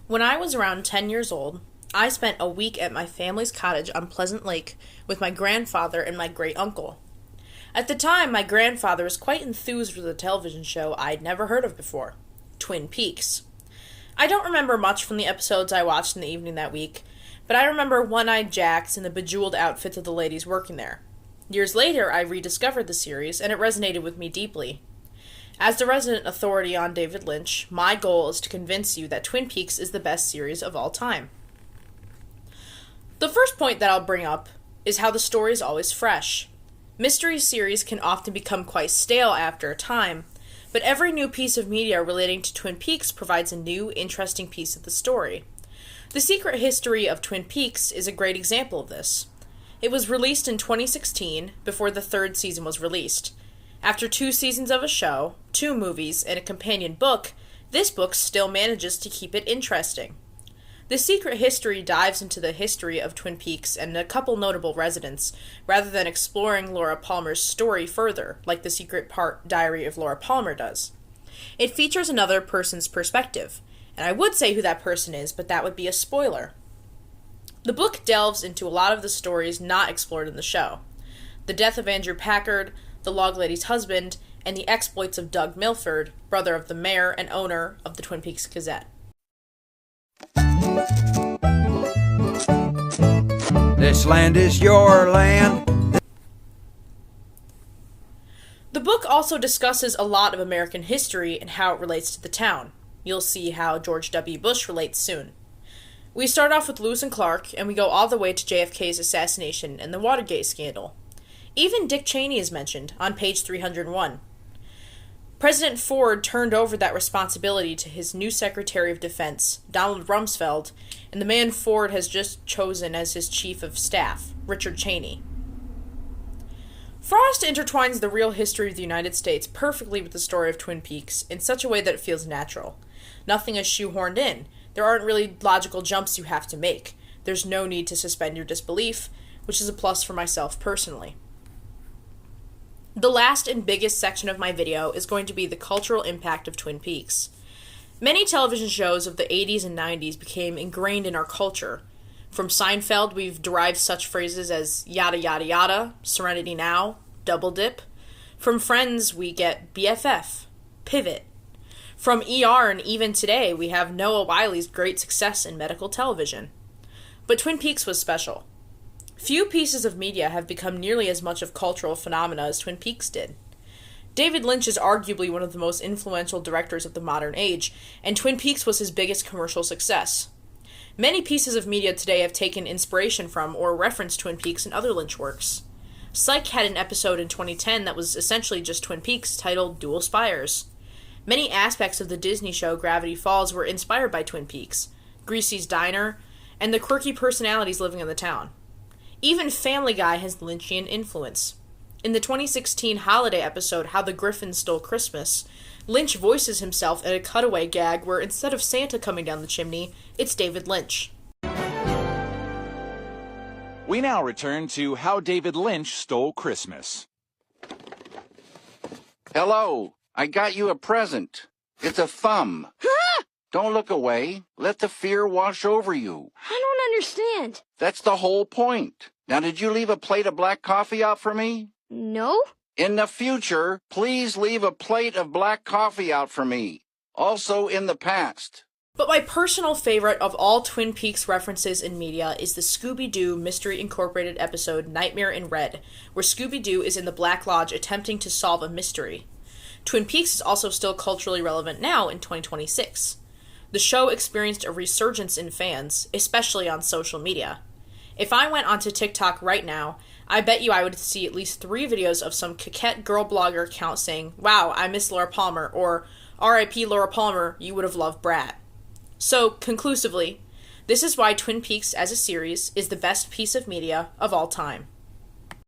When I was around 10 years old, I spent a week at my family's cottage on Pleasant Lake with my grandfather and my great uncle. At the time, my grandfather was quite enthused with a television show I'd never heard of before, Twin Peaks. I don't remember much from the episodes I watched in the evening that week, but I remember One-Eyed Jacks and the bejeweled outfits of the ladies working there. Years later, I rediscovered the series, and it resonated with me deeply. As the resident authority on David Lynch, my goal is to convince you that Twin Peaks is the best series of all time. The first point that I'll bring up is how the story is always fresh. Mystery series can often become quite stale after a time, but every new piece of media relating to Twin Peaks provides a new, interesting piece of the story. The Secret History of Twin Peaks is a great example of this. It was released in 2016, before the third season was released. After 2 seasons of a show, 2 movies, and a companion book, this book still manages to keep it interesting. The Secret History dives into the history of Twin Peaks and a couple notable residents, rather than exploring Laura Palmer's story further, like The Secret Diary of Laura Palmer does. It features another person's perspective, and I would say who that person is, but that would be a spoiler. The book delves into a lot of the stories not explored in the show. The death of Andrew Packard, the log lady's husband, and the exploits of Doug Milford, brother of the mayor and owner of the Twin Peaks Gazette. This land is your land. The book also discusses a lot of American history and how it relates to the town. You'll see how George W. Bush relates soon. We start off with Lewis and Clark, and we go all the way to JFK's assassination and the Watergate scandal. Even Dick Cheney is mentioned, on page 301. President Ford turned over that responsibility to his new Secretary of Defense, Donald Rumsfeld, and the man Ford has just chosen as his Chief of Staff, Richard Cheney. Frost intertwines the real history of the United States perfectly with the story of Twin Peaks in such a way that it feels natural. Nothing is shoehorned in. There aren't really logical jumps you have to make. There's no need to suspend your disbelief, which is a plus for myself personally. The last and biggest section of my video is going to be the cultural impact of Twin Peaks. Many television shows of the 80s and 90s became ingrained in our culture. From Seinfeld, we've derived such phrases as yada yada yada, Serenity Now, Double Dip. From Friends, we get BFF, Pivot. From ER and even today, we have Noah Wiley's great success in medical television. But Twin Peaks was special. Few pieces of media have become nearly as much of cultural phenomena as Twin Peaks did. David Lynch is arguably one of the most influential directors of the modern age, and Twin Peaks was his biggest commercial success. Many pieces of media today have taken inspiration from or referenced Twin Peaks and other Lynch works. Psych had an episode in 2010 that was essentially just Twin Peaks, titled Dual Spires. Many aspects of the Disney show Gravity Falls were inspired by Twin Peaks, Greasy's Diner, and the quirky personalities living in the town. Even Family Guy has Lynchian influence. In the 2016 holiday episode How the Griffin Stole Christmas, Lynch voices himself in a cutaway gag where instead of Santa coming down the chimney, it's David Lynch. We now return to How David Lynch Stole Christmas. Hello, I got you a present. It's a thumb. Don't look away. Let the fear wash over you. I don't understand. That's the whole point. Now, did you leave a plate of black coffee out for me? No? In the future, please leave a plate of black coffee out for me. Also in the past. But my personal favorite of all Twin Peaks references in media is the Scooby-Doo Mystery Incorporated episode Nightmare in Red, where Scooby-Doo is in the Black Lodge attempting to solve a mystery. Twin Peaks is also still culturally relevant now in 2026. The show experienced a resurgence in fans, especially on social media. If I went onto TikTok right now, I bet you I would see at least 3 videos of some coquette girl blogger account saying, "Wow, I miss Laura Palmer," or "R.I.P. Laura Palmer, you would have loved Brat." So, conclusively, this is why Twin Peaks as a series is the best piece of media of all time.